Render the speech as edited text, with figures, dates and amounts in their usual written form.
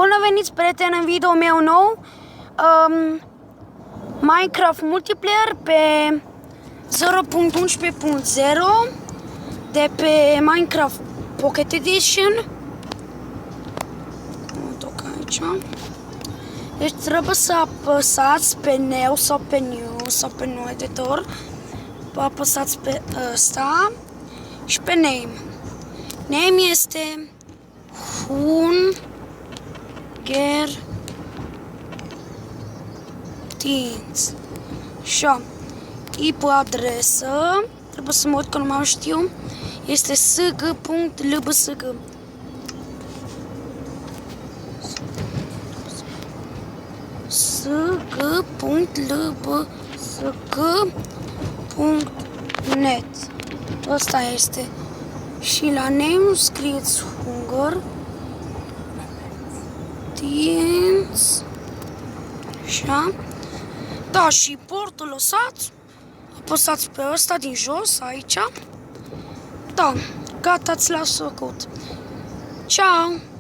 Bună veniți, prieteni, în video meu nou, Minecraft Multiplayer pe 0.11.0 de pe Minecraft Pocket Edition. Mă duc aici. Deci trebuie să apăsați pe New sau pe New sau pe Nou Editor. Apăsați pe ăsta și pe Name. Name este Hunger Teens. Așa. IP adresă. Trebuie să mă uit că nu mai știu. Este sg.lbsg. sg.lbsg.net. Asta este. Și la name scrieți Hunger Teens. Așa. Da, și portul lăsați. Apăsați pe ăsta din jos, aici. Da, gata, ți l-a făcut. Ciao!